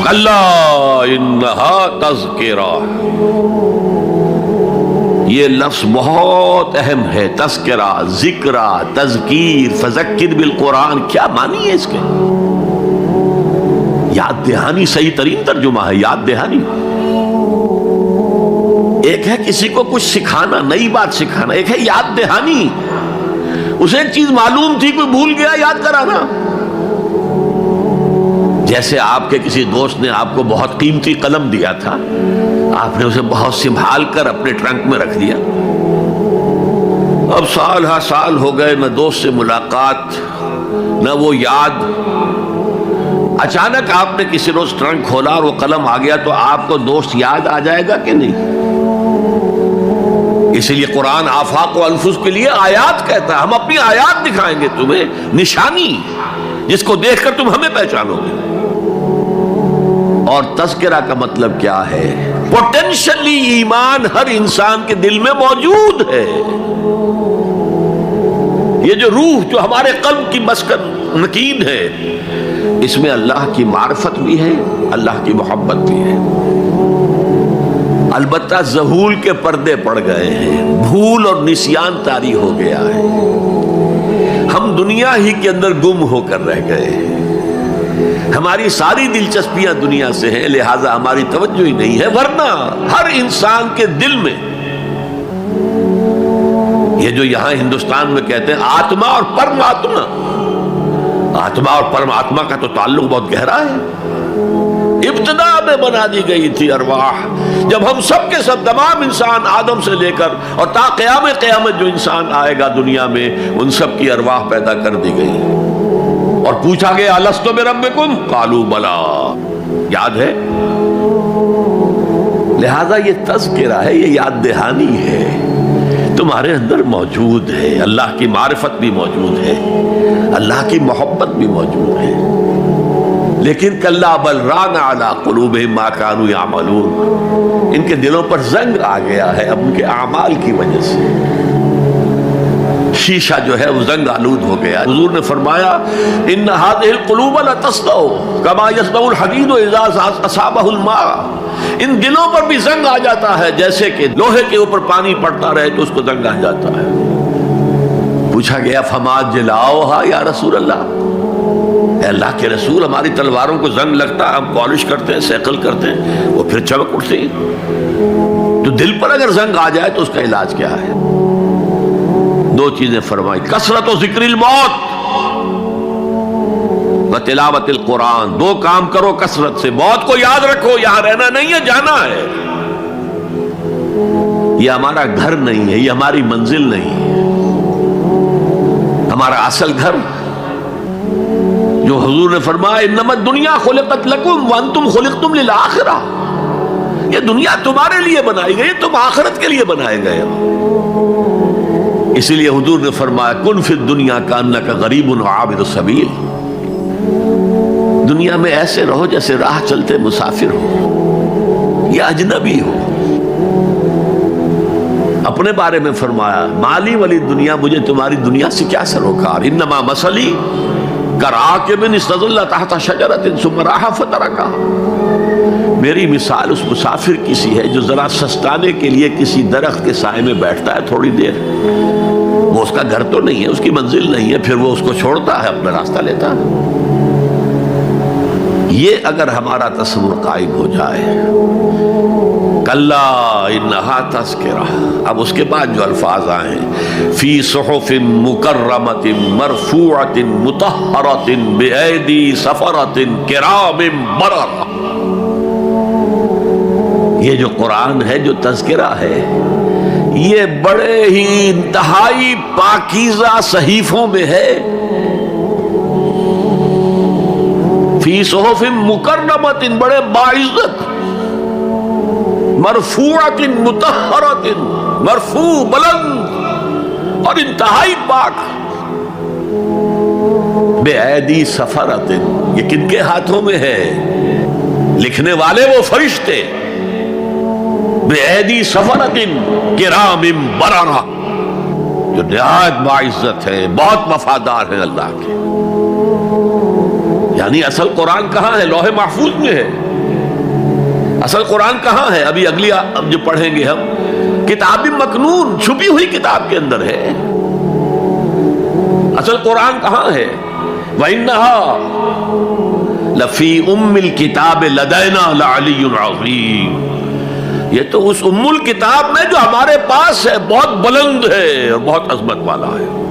کلا انہا تذکرہ، یہ لفظ بہت اہم ہے، تذکرہ، ذکرہ، تذکیر، فذکر بالقرآن، کیا معنی ہے اس کے؟ یاد دہانی صحیح ترین ترجمہ ہے، یاد دہانی۔ ایک ہے کسی کو کچھ سکھانا، نئی بات سکھانا، ایک ہے یاد دہانی، اسے ایک چیز معلوم تھی کوئی بھول گیا، یاد کرانا۔ جیسے آپ کے کسی دوست نے آپ کو بہت قیمتی قلم دیا تھا، آپ نے اسے بہت سنبھال کر اپنے ٹرنک میں رکھ دیا، اب سال ہا سال ہو گئے، نہ دوست سے ملاقات نہ وہ یاد، اچانک آپ نے کسی روز ٹرنک کھولا اور وہ قلم آ گیا، تو آپ کو دوست یاد آ جائے گا کہ نہیں؟ اسی لیے قرآن آفاق و انفس کے لیے آیات کہتا ہے، ہم اپنی آیات دکھائیں گے تمہیں، نشانی جس کو دیکھ کر تم ہمیں پہچانو گے۔ اور تذکرہ کا مطلب کیا ہے؟ پوٹینشلی ایمان ہر انسان کے دل میں موجود ہے، یہ جو روح جو ہمارے قلب کی مسکن مکین ہے، اس میں اللہ کی معرفت بھی ہے، اللہ کی محبت بھی ہے۔ البتہ ذہول کے پردے پڑ گئے ہیں، بھول اور نسیان طاری ہو گیا ہے، ہم دنیا ہی کے اندر گم ہو کر رہ گئے ہیں، ہماری ساری دلچسپیاں دنیا سے ہیں، لہٰذا ہماری توجہ ہی نہیں ہے۔ ورنہ ہر انسان کے دل میں یہ جو یہاں ہندوستان میں کہتے ہیں آتما اور پرماتما، آتما اور پرماتما کا تو تعلق بہت گہرا ہے، ابتدا میں بنا دی گئی تھی ارواح، جب ہم سب کے سب تمام انسان آدم سے لے کر اور تا قیامت جو انسان آئے گا دنیا میں، ان سب کی ارواح پیدا کر دی گئی، اور پوچھا گیا الست بربکم قالوا بلی، یاد ہے؟ لہذا یہ تذکرہ ہے، یہ یاد دہانی ہے، تمہارے اندر موجود ہے، اللہ کی معرفت بھی موجود ہے، اللہ کی محبت بھی موجود ہے، لیکن کلا بل ران علی قلوبہم ما کانوا یعملون، ان کے دلوں پر زنگ آ گیا ہے اب ان کے اعمال کی وجہ سے، شیشہ جو ہے وہ زنگ آلود ہو گیا۔ حضور نے فرمایا ان هذه القلوب لتصدع كما يصدع الحديد اذا اصابه الماء، ان دلوں پر بھی زنگ آ جاتا ہے جیسے کہ لوہے کے اوپر پانی پڑتا رہے تو اس کو زنگ آ جاتا ہے۔ پوچھا گیا فما جلاؤها یا رسول اللہ، اے اللہ کے رسول ہماری تلواروں کو زنگ لگتا، ہم پالش کرتے ہیں، سیکل کرتے ہیں، وہ پھر چمک اٹھتی، تو دل پر اگر زنگ آ جائے تو اس کا علاج کیا ہے؟ دو چیزیں فرمائی، کثرت و ذکر الموت و تلاوت القرآن، دو کام کرو کثرت سے، موت کو یاد رکھو، یہاں رہنا نہیں ہے، جانا ہے، یہ ہمارا گھر نہیں ہے، یہ ہماری منزل نہیں ہے، ہمارا اصل گھر جو حضور نے فرمایا انما الدنیا خلقت لکم وانتم خلقتم للآخرہ، یہ دنیا تمہارے لیے بنائی گئی، تم آخرت کے لیے بنائے گئے ہو۔ اسی لیے حضور نے فرمایا کن فی الدنیا کانک غریب عابر السبیل، دنیا میں ایسے رہو جیسے راہ چلتے مسافر ہو یا اجنبی ہو۔ اپنے بارے میں فرمایا مالی ولی دنیا، مجھے تمہاری دنیا سے کیا سروکار، انما مثلی کراکب استظل تحت شجرۃ ثم راح فترکها، میری مثال اس مسافر کی سی ہے جو ذرا سستانے کے لیے کسی درخت کے سائے میں بیٹھتا ہے تھوڑی دیر، وہ اس کا گھر تو نہیں ہے، اس کی منزل نہیں ہے، پھر وہ اس کو چھوڑتا ہے، اپنا راستہ لیتا ہے۔ یہ اگر ہمارا تصور قائم ہو جائے، کلا انہا تذکرہ، اب اس کے بعد جو الفاظ آئے ہیں فی صحف مکرمۃ مرفوعۃ مطہرۃ بایدی سفرۃ کرام بررہ، یہ جو قرآن ہے، جو تذکرہ ہے، یہ بڑے ہی انتہائی پاکیزہ صحیفوں میں ہے، فی صحف مکرمۃ، بڑے باعزت، مرفوعۃ مطہرۃ، مرفوع بلند اور انتہائی پاک، بے ایدی سفرۃ، یہ کن کے ہاتھوں میں ہے؟ لکھنے والے وہ فرشتے، بے ایدی سفرۃ کرام بررہ، جو نہایت باعزت ہے، بہت وفادار ہیں اللہ کے۔ یعنی اصل قرآن کہاں ہے؟ لوح محفوظ میں ہے، اصل قرآن کہاں ہے؟ ابھی اگلی جو پڑھیں گے ہم، کتاب مکنون، چھپی ہوئی کتاب کے اندر ہے۔ اصل قرآن کہاں ہے؟ وَإِنَّهَا لَفِي أُمِّ الْكِتَابِ لَدَيْنَا لَعَلِيٌّ عَظِيمٌ، یہ تو اس ام الکتاب میں جو ہمارے پاس ہے بہت بلند ہے اور بہت عظمت والا ہے۔